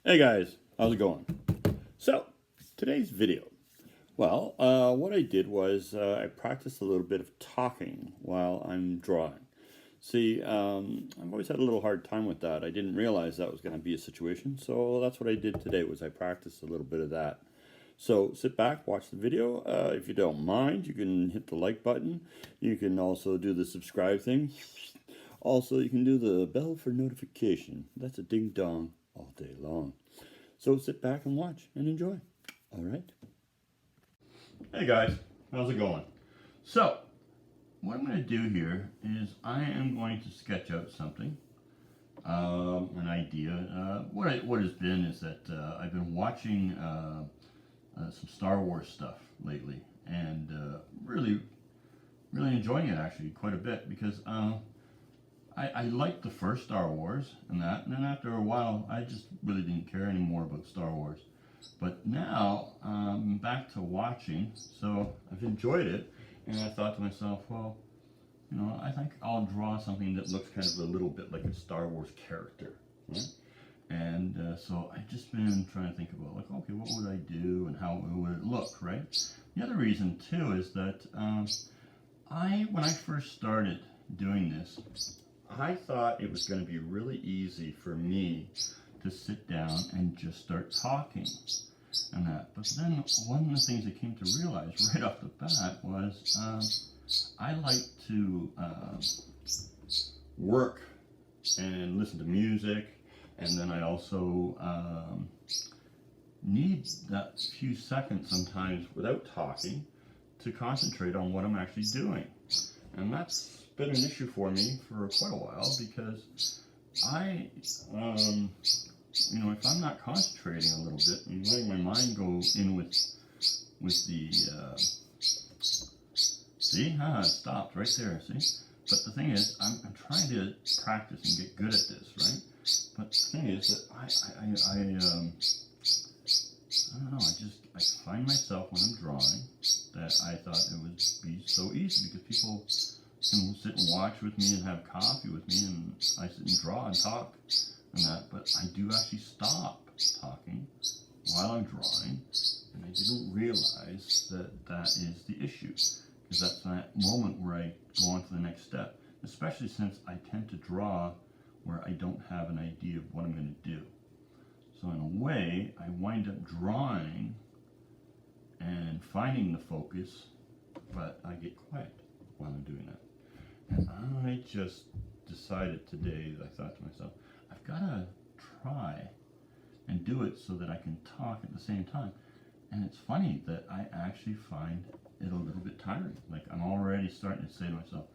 Hey guys, how's it going? So, today's video. What I did was I practiced a little bit of talking while I'm drawing. See, I've always had a little hard time with that. I didn't realize that was going to be a situation, so that's what I did today was I practiced a little bit of that. So sit back, watch the video. If you don't mind, you can hit the like button. You can also do the subscribe thing. Also, you can do the bell for notification. That's a ding dong all day long. So sit back and watch and enjoy. All right. Hey guys, how's it going? So, what I'm going to do here is I am going to sketch out something, an idea. What has been is that I've been watching some Star Wars stuff lately, and really enjoying it actually quite a bit because I liked the first Star Wars and that, and then after a while I just really didn't care anymore about Star Wars. But now I'm back to watching, so I've enjoyed it, and I thought to myself, well, you know, I think I'll draw something that looks kind of a little bit like a Star Wars character, right? And so I've just been trying to think about, like, okay, what would I do and how would it look, right? The other reason too is that when I first started doing this, I thought it was going to be really easy for me to sit down and just start talking and that. But then one of the things I came to realize right off the bat was I like to work and listen to music, and then I also need that few seconds sometimes without talking to concentrate on what I'm actually doing. And that's been an issue for me for quite a while because I, you know, if I'm not concentrating a little bit and letting my mind go in with the, see, it stopped right there, see? But the thing is, I'm trying to practice and get good at this, right? But the thing is that I don't know, I find myself when I'm drawing that I thought it would be so easy because people can sit and watch with me and have coffee with me, and I sit and draw and talk and that, but I do actually stop talking while I'm drawing, and I didn't realize that that is the issue, because that's that moment where I go on to the next step, especially since I tend to draw where I don't have an idea of what I'm going to do. So in a way, I wind up drawing and finding the focus, but I get quiet while I'm doing that. And I just decided today that I thought to myself, I've got to try and do it so that I can talk at the same time. And it's funny that I actually find it a little bit tiring. Like, I'm already starting to say to myself,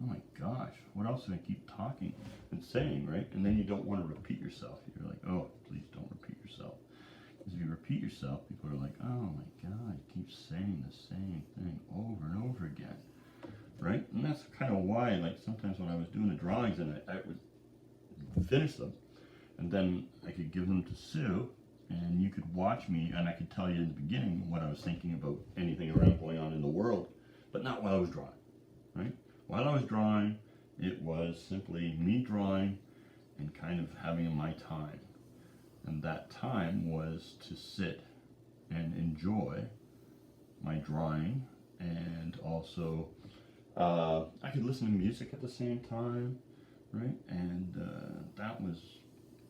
oh my gosh, what else do I keep talking and saying, right? And then you don't want to repeat yourself. You're like, oh, please don't repeat yourself. Because if you repeat yourself, people are like, oh my God, you keep saying the same thing over and over again. Right? And that's kind of why, like, sometimes when I was doing the drawings and I would finish them, and then I could give them to Sue, and you could watch me, and I could tell you in the beginning what I was thinking about anything around going on in the world, but not while I was drawing, right? While I was drawing, it was simply me drawing and kind of having my time. And that time was to sit and enjoy my drawing, and also I could listen to music at the same time, right? And that was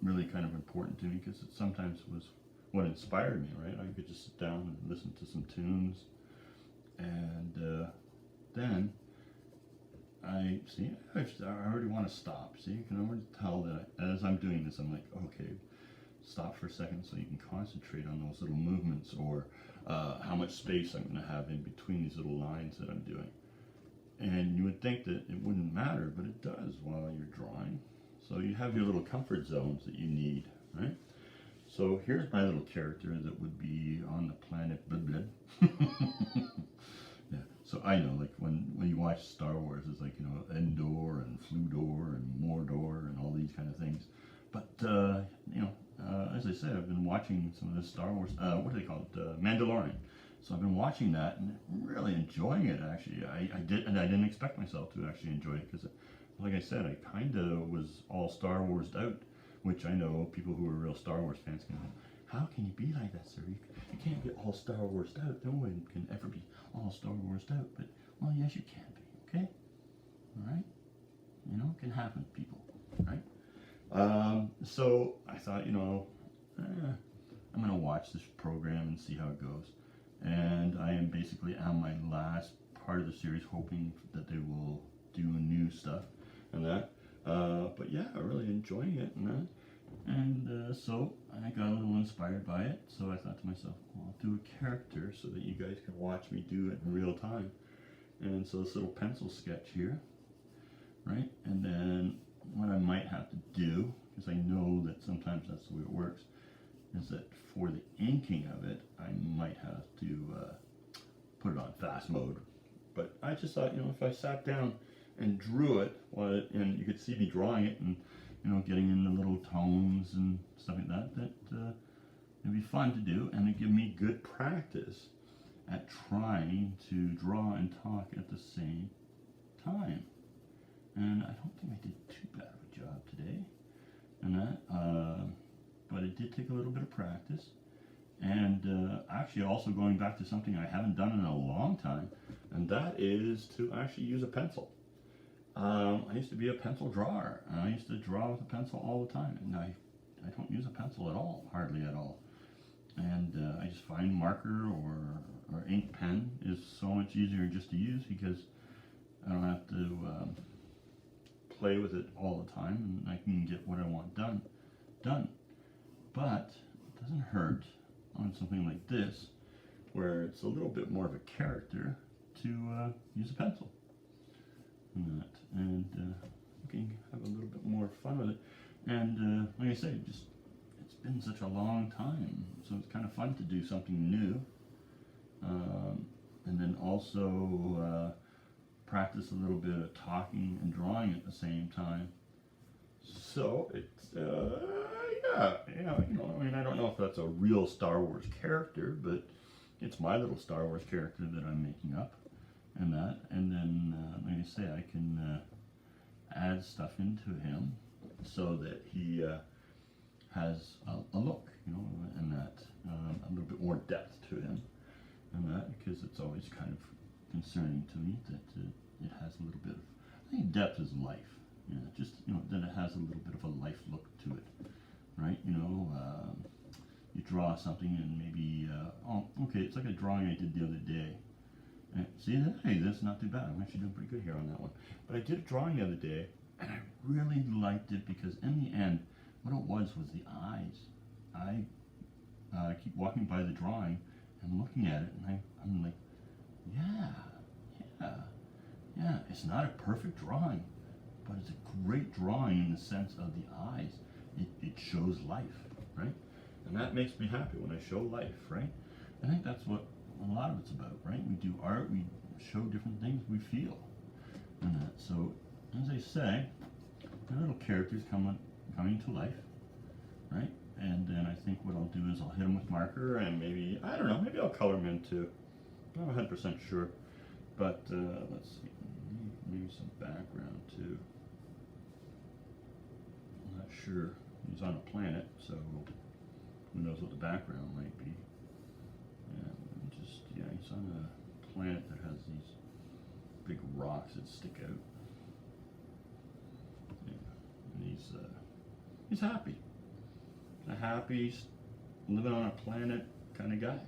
really kind of important to me because it sometimes was what inspired me, right? I could just sit down and listen to some tunes, and then I already want to stop. See, you can already tell that as I'm doing this, I'm like, okay, stop for a second so you can concentrate on those little movements, or how much space I'm going to have in between these little lines that I'm doing. And you would think that it wouldn't matter, but it does while you're drawing. So you have your little comfort zones that you need, right? So here's my little character that would be on the planet blah blah. Yeah. So I know, like, when you watch Star Wars, it's like, you know, Endor and Fludor and Mordor and all these kind of things. But you know, as I said, I've been watching some of this Star Wars. What do they call it? Mandalorian. So I've been watching that and really enjoying it. Actually, I didn't expect myself to actually enjoy it because, like I said, I kind of was all Star Warsed out which I know people who are real Star Wars fans can go, how can you be like that, sir? You can't get all Star Warsed out. No one can ever be all Star Warsed out. But, well, yes, you can be, okay? All right? You know, it can happen, people, right? So I thought, you know, I'm going to watch this program and see how it goes. And I am basically on my last part of the series, hoping that they will do new stuff and that. But yeah, I'm really enjoying it and that. And so I got a little inspired by it. So I thought to myself, well, I'll do a character so that you guys can watch me do it in real time. And so this little pencil sketch here, right? And then what I might have to do, because I know that sometimes that's the way it works, is that for the inking of it, I might have to put it on fast mode. But I just thought, you know, if I sat down and drew it, and you could see me drawing it, and you know, getting in the little tones and stuff like that, it'd be fun to do, and it'd give me good practice at trying to draw and talk at the same time. And I don't think I did too bad of a job today, and that. But it did take a little bit of practice, and actually also going back to something I haven't done in a long time, and that is to actually use a pencil. I used to be a pencil drawer, and I used to draw with a pencil all the time, and I don't use a pencil at all, hardly at all. And I just find marker or ink pen is so much easier just to use, because I don't have to play with it all the time, and I can get what I want done. But it doesn't hurt on something like this, where it's a little bit more of a character, to use a pencil. And you can have a little bit more fun with it. And like I say, it's been such a long time, so it's kind of fun to do something new. And then also practice a little bit of talking and drawing at the same time. So it's yeah, you know, I mean, I don't know if that's a real Star Wars character, but it's my little Star Wars character that I'm making up, and that. And then, like I say, I can add stuff into him so that he has a look, you know, and that, a little bit more depth to him, and that, because it's always kind of concerning to me that it has a little bit of, I think depth is life. Yeah, just, you know, then it has a little bit of a life look to it, right? You know, you draw something and maybe, oh, okay, it's like a drawing I did the other day. And see, hey, that's not too bad. I'm actually doing pretty good here on that one. But I did a drawing the other day, and I really liked it because in the end, what it was the eyes. I keep walking by the drawing and looking at it, and I'm like, yeah, it's not a perfect drawing, but it's a great drawing in the sense of the eyes. It shows life, right? And that makes me happy when I show life, right? I think that's what a lot of it's about, right? We do art, we show different things we feel, and that. So, as I say, the little characters coming to life, right? And then I think what I'll do is I'll hit them with marker, and maybe, I don't know, maybe I'll color them in too. I'm not 100% sure, but let's see, maybe some background too. I'm not sure. He's on a planet, so who knows what the background might be. Yeah, he's on a planet that has these big rocks that stick out. Yeah, and he's happy. A happy, living on a planet kind of guy.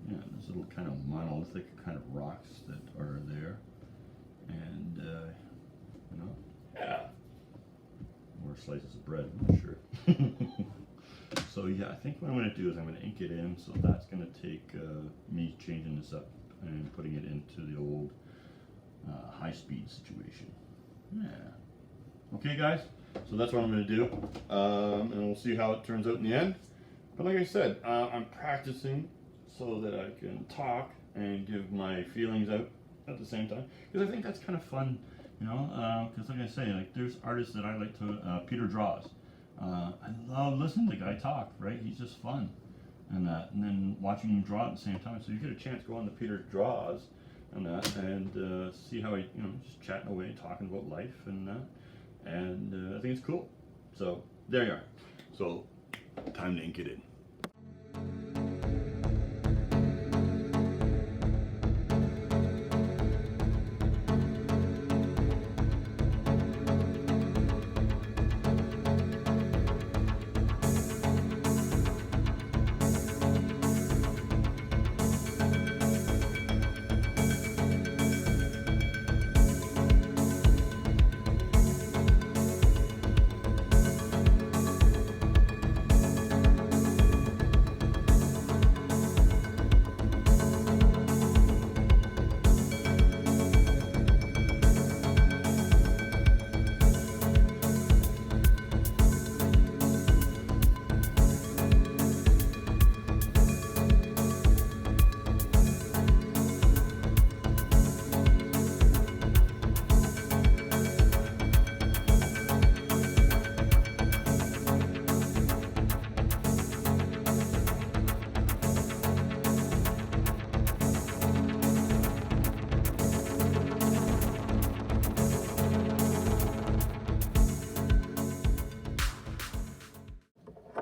Yeah, there's little kind of monolithic kind of rocks that are there, and you know, yeah, more slices of bread. I'm not sure. So yeah, I think what I'm going to do is I'm going to ink it in. So that's going to take me changing this up and putting it into the old high-speed situation. Yeah. Okay, guys. So that's what I'm going to do, and we'll see how it turns out in the end. But like I said, I'm practicing so that I can talk and give my feelings out at the same time, because I think that's kind of fun, you know. Because like I say, like there's artists that I like to. Peter draws. I love listening to the guy talk. Right, he's just fun, and then watching him draw at the same time. So you get a chance to go on the Peter draws and see how he, you know, just chatting away, talking about life and that. And I think it's cool. So there you are. So time to ink it in.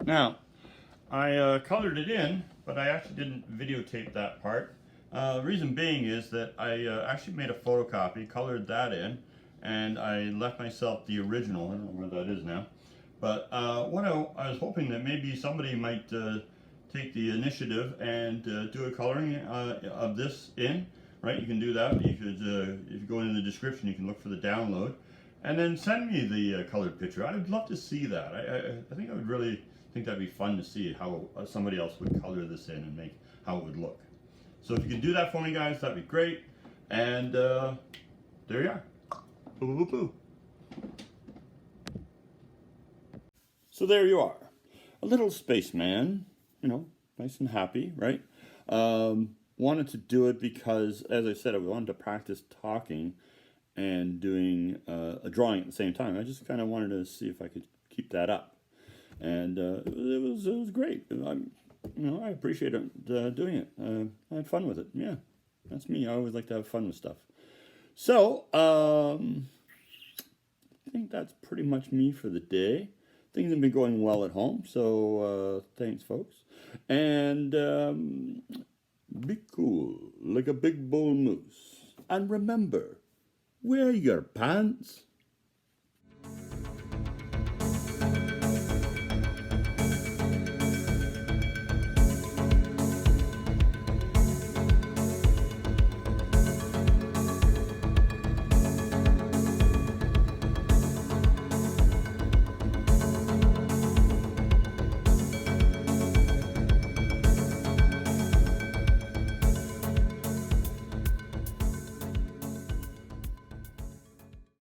Now, I colored it in, but I actually didn't videotape that part. The reason being is that I actually made a photocopy, colored that in, and I left myself the original. I don't know where that is now. But what I was hoping that maybe somebody might take the initiative and do a coloring of this in, right? You can do that. You could, if you go in the description, you can look for the download. And then send me the colored picture. I would love to see that. I think I would really think that'd be fun to see how somebody else would color this in and make how it would look. So if you can do that for me, guys, that'd be great. And there you are. Boo, boo, boo, boo. So there you are. A little spaceman, you know, nice and happy, right? Wanted to do it because, as I said, I wanted to practice talking and doing a drawing at the same time. I just kind of wanted to see if I could keep that up. And it was great. I appreciate it, doing it. I had fun with it. Yeah, that's me. I always like to have fun with stuff. So I think that's pretty much me for the day. Things have been going well at home, so thanks, folks. And be cool, like a big bull moose. And remember, wear your pants.